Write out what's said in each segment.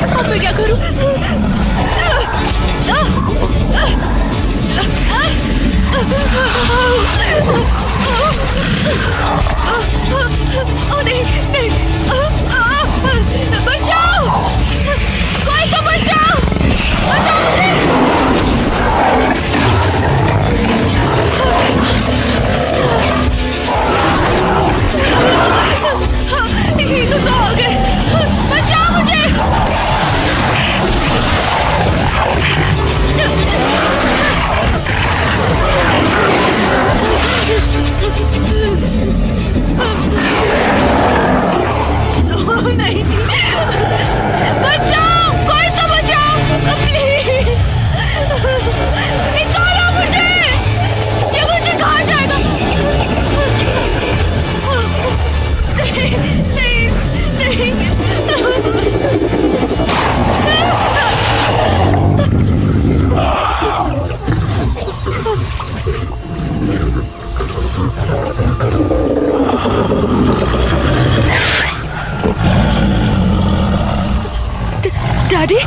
अब मैं क्या करूं? ओ नहीं, नहीं, बचाओ! कोई तो बचाओ! बचाओ मुझे! ये तो हो गए! बचाओ मुझे! नहीं, बचाओ! कोई तो बचाओ! प्लीज! निकालो मुझे! ये मुझे कहाँ जाएगा? नहीं, नहीं, नहीं! डैडी?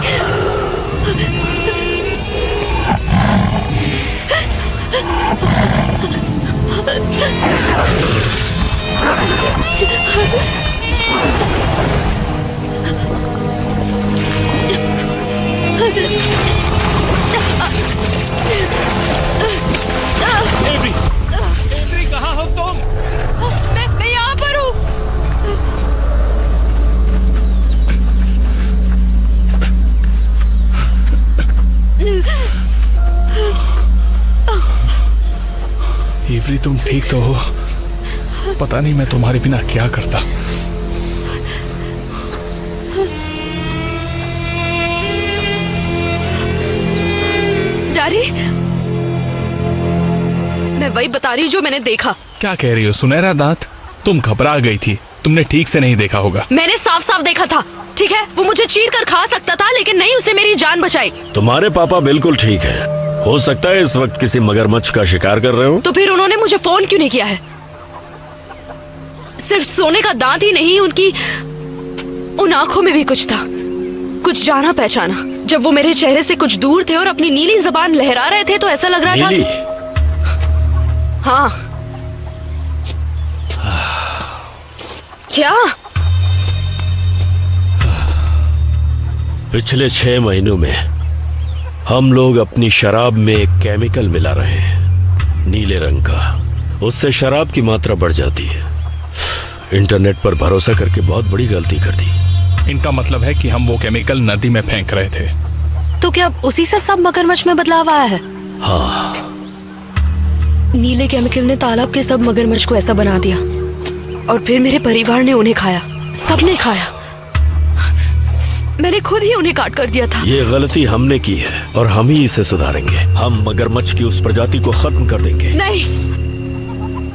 एवरी कहाँ हो तुम? मैं यहाँ पर हूँ। एवरी तुम ठीक तो हो? पता नहीं मैं तुम्हारे बिना क्या करता। डैडी, मैं वही बता रही हूँ जो मैंने देखा। क्या कह रही हो? सुनहरा दांत? तुम घबरा गई थी, तुमने ठीक से नहीं देखा होगा। मैंने साफ साफ देखा था। ठीक है, वो मुझे चीर कर खा सकता था, लेकिन नहीं, उसे मेरी जान बचाई। तुम्हारे पापा बिल्कुल ठीक है। हो सकता है इस वक्त किसी मगरमच्छ का शिकार कर रहे हो। तो फिर उन्होंने मुझे फोन क्यों नहीं किया है? सिर्फ सोने का दांत ही नहीं, उनकी उन आंखों में भी कुछ था, कुछ जाना पहचाना। जब वो मेरे चेहरे से कुछ दूर थे और अपनी नीली जबान लहरा रहे थे, तो ऐसा लग रहा था नीली? कि... हाँ। क्या? पिछले 6 महीनों में हम लोग अपनी शराब में एक केमिकल मिला रहे हैं, नीले रंग का। उससे शराब की मात्रा बढ़ जाती है। इंटरनेट पर भरोसा करके बहुत बड़ी गलती कर दी। इनका मतलब है कि हम वो केमिकल नदी में फेंक रहे थे। तो क्या उसी से सब मगरमच्छ में बदलाव आया है? हाँ। नीले केमिकल ने तालाब के सब मगरमच्छ को ऐसा बना दिया, और फिर मेरे परिवार ने उन्हें खाया। सबने खाया। मैंने खुद ही उन्हें काट कर दिया था। ये गलती हमने की है और हम ही इसे सुधारेंगे। हम मगरमच्छ की उस प्रजाति को खत्म कर देंगे। नहीं,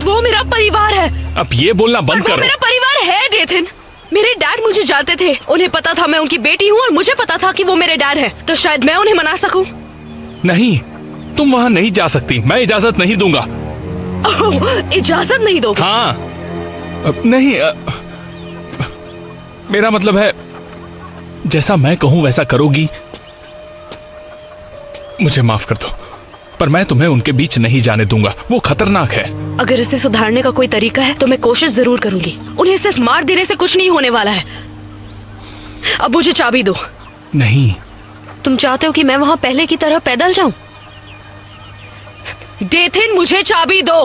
वो मेरा परिवार है। अब ये बोलना बंद करो। मेरा परिवार है डेथन। मेरे डैड मुझे जानते थे, उन्हें पता था मैं उनकी बेटी हूँ, और मुझे पता था कि वो मेरे डैड हैं। तो शायद मैं उन्हें मना सकूं। नहीं, तुम वहां नहीं जा सकती। मैं इजाजत नहीं दूंगा। इजाजत नहीं दोगे? हाँ। नहीं, मेरा मतलब है जैसा मैं कहूं वैसा करोगी। मुझे माफ कर दो, पर मैं तुम्हें उनके बीच नहीं जाने दूंगा। वो खतरनाक है। अगर इसे सुधारने का कोई तरीका है तो मैं कोशिश जरूर करूंगी। उन्हें सिर्फ मार देने से कुछ नहीं होने वाला है। अब मुझे चाबी दो। नहीं। तुम चाहते हो कि मैं वहां पहले की तरह पैदल जाऊं? डेथिन, मुझे चाबी दो।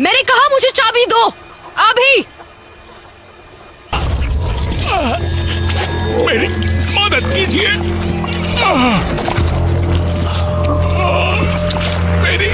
मैंने कहा मुझे चाबी दो अभी। मेरी मदद कीजिए। मेरी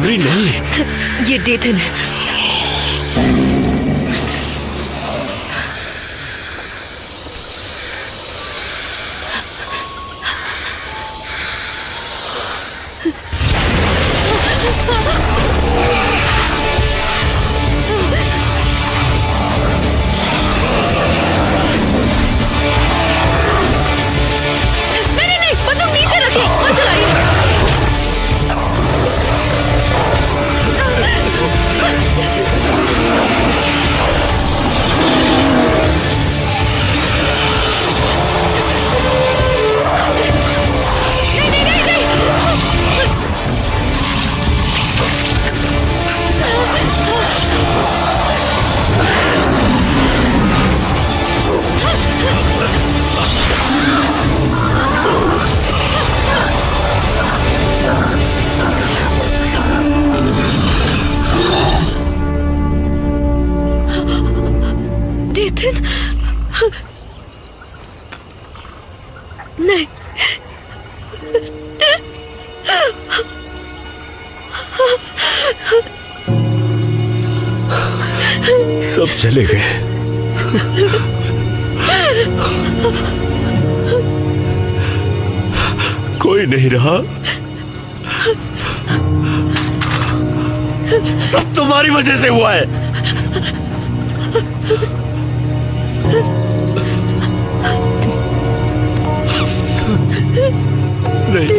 इवरी नहीं, ये डेथन है। नहीं, बंदूक नीचे रखिए, मत चलाइए। डेथन, नहीं, सब चले गए। कोई नहीं रहा। सब तुम्हारी वजह से हुआ है। नहीं,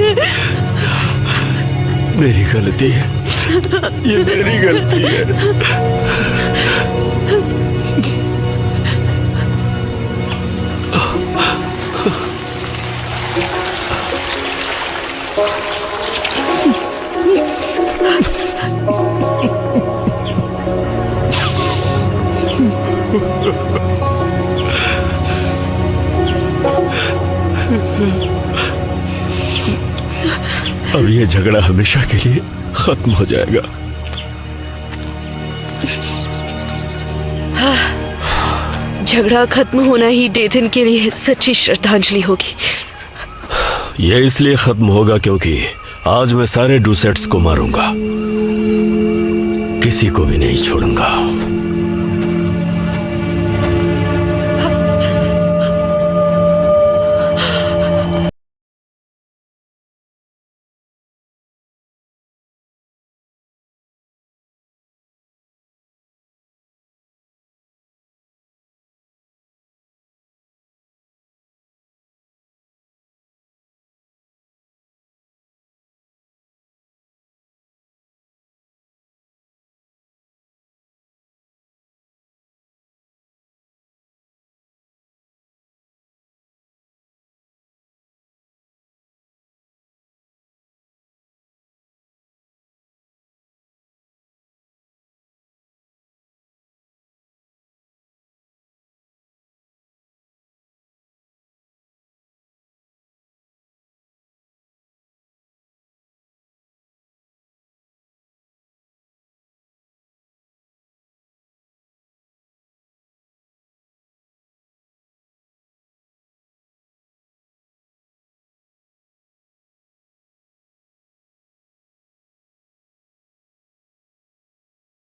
मेरी गलती है, ये मेरी गलती है। अब ये झगड़ा हमेशा के लिए खत्म हो जाएगा। झगड़ा खत्म होना ही डेथन के लिए सच्ची श्रद्धांजलि होगी। यह इसलिए खत्म होगा क्योंकि आज मैं सारे डूसेट्स को मारूंगा, किसी को भी नहीं छोड़ूंगा।